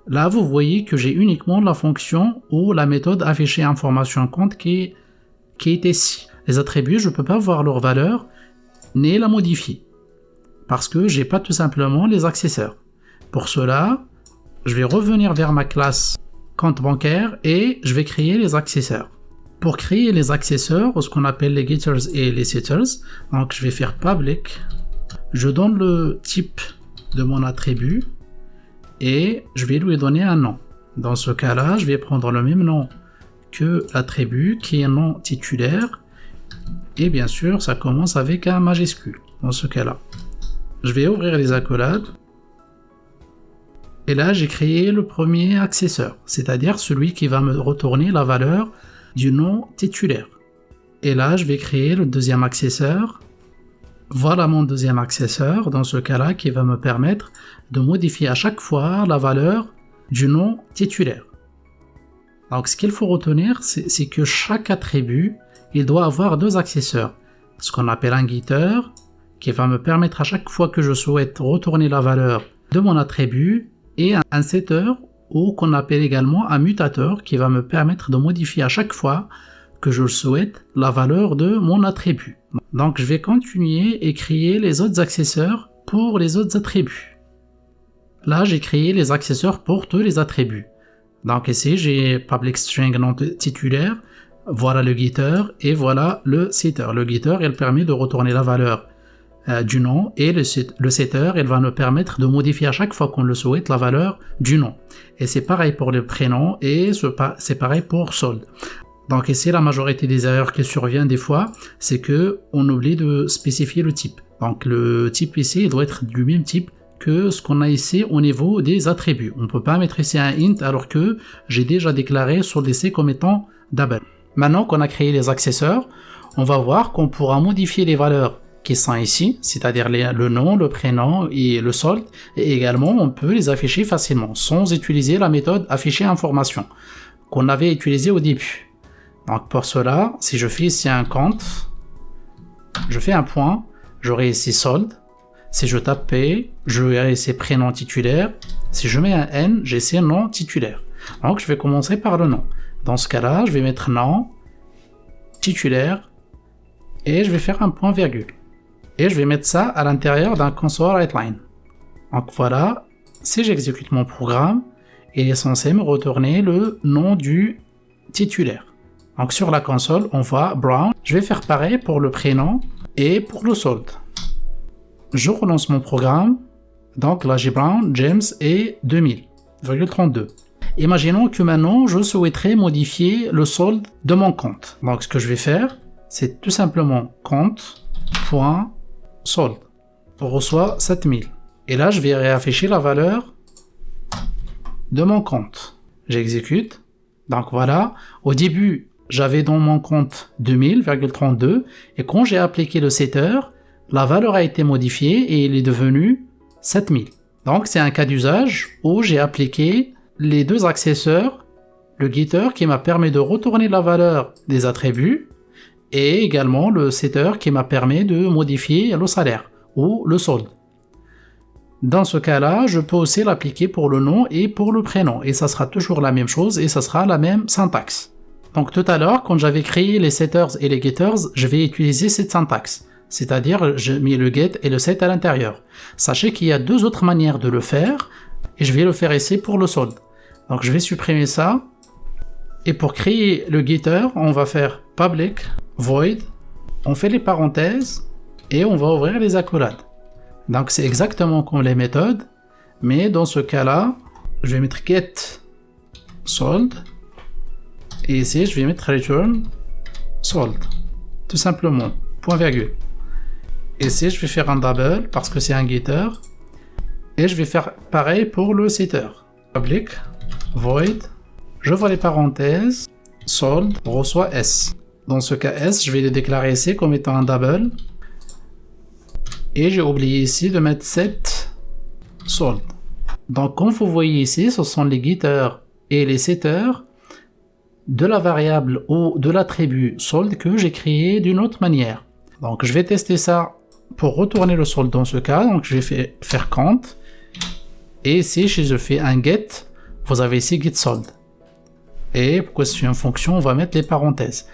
Là, vous voyez que j'ai uniquement la fonction ou la méthode afficher information compte qui est ici. Les attributs, je ne peux pas voir leur valeur ni la modifier parce que j'ai pas tout simplement les accesseurs. Pour cela, je vais revenir vers ma classe compte bancaire et je vais créer les accesseurs. Pour créer les accesseurs, ou ce qu'on appelle les getters et les setters, donc je vais faire public. Je donne le type de mon attribut et je vais lui donner un nom. Dans ce cas-là, je vais prendre le même nom que l'attribut qui est un nom titulaire et bien sûr, ça commence avec un majuscule. Dans ce cas-là, je vais ouvrir les accolades et là, j'ai créé le premier accesseur, c'est-à-dire celui qui va me retourner la valeur du nom titulaire. Et là, je vais créer le deuxième accesseur. Voilà mon deuxième accesseur, dans ce cas-là, qui va me permettre de modifier à chaque fois la valeur du nom titulaire. Donc, ce qu'il faut retenir, c'est que chaque attribut, il doit avoir 2 accesseurs. Ce qu'on appelle un getter, qui va me permettre à chaque fois que je souhaite retourner la valeur de mon attribut, et un setter, ou qu'on appelle également un mutateur, qui va me permettre de modifier à chaque fois que je souhaite la valeur de mon attribut. Donc je vais continuer et créer les autres accesseurs pour les autres attributs. Là j'ai créé les accesseurs pour tous les attributs. Donc ici j'ai public string non titulaire, voilà le getter et voilà le setter. Le getter il permet de retourner la valeur du nom et le setter il va nous permettre de modifier à chaque fois qu'on le souhaite la valeur du nom. Et c'est pareil pour le prénom et c'est pareil pour solde. Donc ici la majorité des erreurs qui surviennent des fois c'est que on oublie de spécifier le type. Donc le type ici il doit être du même type que ce qu'on a ici au niveau des attributs. On ne peut pas mettre ici un int alors que j'ai déjà déclaré solde ici comme étant double. Maintenant qu'on a créé les accesseurs, on va voir qu'on pourra modifier les valeurs qui sont ici, c'est-à-dire le nom, le prénom et le solde, et également on peut les afficher facilement sans utiliser la méthode afficher information qu'on avait utilisée au début. Donc pour cela, si je fais ici un compte, je fais un point, j'aurai ici solde. Si je tape P, j'aurai ici prénom titulaire, Si je mets un N, j'ai ces noms titulaires. Donc je vais commencer par le nom. Dans ce cas-là, je vais mettre nom, titulaire, et je vais faire un point virgule. Et je vais mettre ça à l'intérieur d'un console writeline. Donc voilà, si j'exécute mon programme, il est censé me retourner le nom du titulaire. Donc sur la console, on voit Brown. Je vais faire pareil pour le prénom et pour le solde. Je relance mon programme. Donc là j'ai Brown, James et 2000,32. Imaginons que maintenant je souhaiterais modifier le solde de mon compte. Donc ce que je vais faire, c'est tout simplement compte.solde. On reçoit 7000. Et là je vais réafficher la valeur de mon compte. J'exécute. Donc voilà, au début j'avais dans mon compte 2000,32 et quand j'ai appliqué le setter, la valeur a été modifiée et il est devenu 7000. Donc c'est un cas d'usage où j'ai appliqué les deux accesseurs, le getter qui m'a permis de retourner la valeur des attributs et également le setter qui m'a permis de modifier le salaire ou le solde. Dans ce cas-là, je peux aussi l'appliquer pour le nom et pour le prénom et ça sera toujours la même chose et ça sera la même syntaxe. Donc tout à l'heure, quand j'avais créé les setters et les getters, je vais utiliser cette syntaxe. C'est-à-dire, je mets le get et le set à l'intérieur. Sachez qu'il y a deux autres manières de le faire, et je vais le faire ici pour le solde. Donc je vais supprimer ça, et pour créer le getter, on va faire public void, on fait les parenthèses, et on va ouvrir les accolades. Donc c'est exactement comme les méthodes, mais dans ce cas-là, je vais mettre get solde, et ici je vais mettre return solde, tout simplement, point virgule. Ici, je vais faire un double parce que c'est un getter. Et je vais faire pareil pour le setter. Public, void, je vois les parenthèses, solde, reçoit S. Dans ce cas S, je vais le déclarer ici comme étant un double. Et j'ai oublié ici de mettre set solde. Donc comme vous voyez ici, ce sont les getters et les setters de la variable ou de l'attribut solde que j'ai créé d'une autre manière. Donc je vais tester ça pour retourner le solde dans ce cas. Donc je vais faire compte. Et ici, si je fais un get, vous avez ici get solde. Et pourquoi c'est une fonction, on va mettre les parenthèses.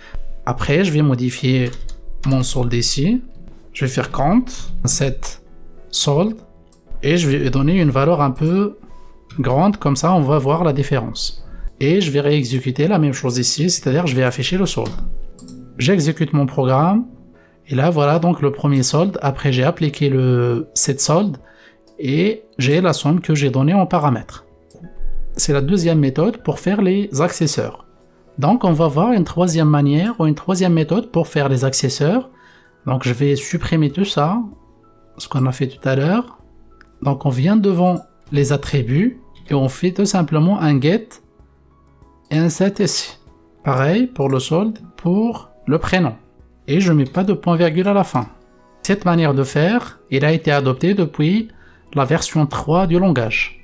Après, je vais modifier mon solde ici. Je vais faire compte, set solde. Et je vais donner une valeur un peu grande, comme ça on va voir la différence. Et je vais réexécuter la même chose ici, c'est-à-dire je vais afficher le solde. J'exécute mon programme. Et là, voilà donc le premier solde. Après, j'ai appliqué le set solde et j'ai la somme que j'ai donnée en paramètres. C'est la deuxième méthode pour faire les accesseurs. Donc, on va voir une troisième manière ou une troisième méthode pour faire les accesseurs. Donc, je vais supprimer tout ça, ce qu'on a fait tout à l'heure. Donc, on vient devant les attributs et on fait tout simplement un get et un set ici. Pareil pour le solde, pour le prénom. Et je ne mets pas de point virgule à la fin. Cette manière de faire, il a été adopté depuis la version 3 du langage.